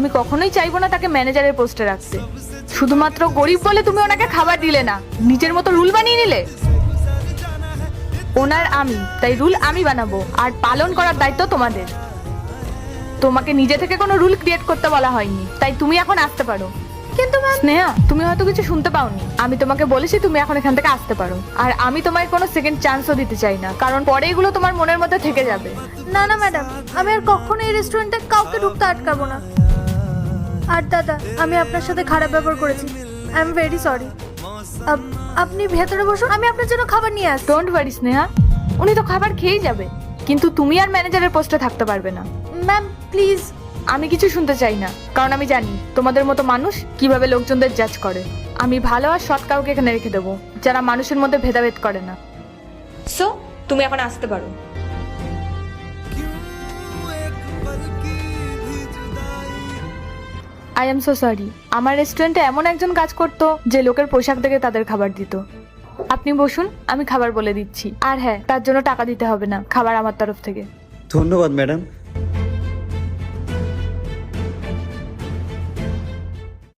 আমি কখনোই চাইবো না তাকে ম্যানেজারের পোস্টে রাখতে। শুধুমাত্র গরিব বলে তুমি ওনাকে খাবার দিলে না, নিজের মতো রুল বানিয়ে নিলে। ওনার আমি, তাই রুল আমি বানাবো, আর পালন করার দায়িত্ব তোমাদের। তোমাকে নিজে থেকে কোনো রুল ক্রিয়েট করতে বলা হয়নি, তাই তুমি এখন আসতে পারো। কিন্তু ম্যাম, স্নেহা, তুমি হয়তো কিছু শুনতে পাওনি। আমি তোমাকে বলেছি তুমি এখন এখান থেকে আসতে পারো, আর আমি তোমায় কোনো সেকেন্ড চান্সও দিতে চাই না, কারণ পরে এগুলো তোমার মনের মধ্যে থেকে যাবে। না না ম্যাডাম, আমি আর কখনো এই রেস্টুরেন্টে কাউকে ঢুকতে আটকাবো না। আর দাদা, আমি আপনার সাথে খারাপ ব্যবহার করেছি, আই এম ভেরি সরি। আপনি ভেতরে বসুন, আমি আপনার জন্য খাবার নিয়ে আসি। ডোন্ট ওয়ারি স্নেহা, উনি তো খাবার খেয়েই যাবে, কিন্তু তুমি আর ম্যানেজারের পোস্টে থাকতে পারবে না। Ma'am please. আমি কিছু শুনতে চাই না, কারণ আমি জানি তোমাদের মতো মানুষ কিভাবে লোকজনদের জাজ করে। আমি ভালো আর সৎ কাউকে এখানে রেখে দেবো, যারা মানুষের মধ্যে ভেদাভেদ করে না। সো তুমি এখন আসতে পারো। আই এম সো সরি, আমার রেস্টুরেন্টে এমন একজন কাজ করতো যে লোকের পোশাক দেখে তাদের খাবার দিত। আপনি বসুন, আমি খাবার বলে দিচ্ছি। আর হ্যাঁ, তার জন্য টাকা দিতে হবে না, খাবার আমার তরফ থেকে। ধন্যবাদ ম্যাডাম।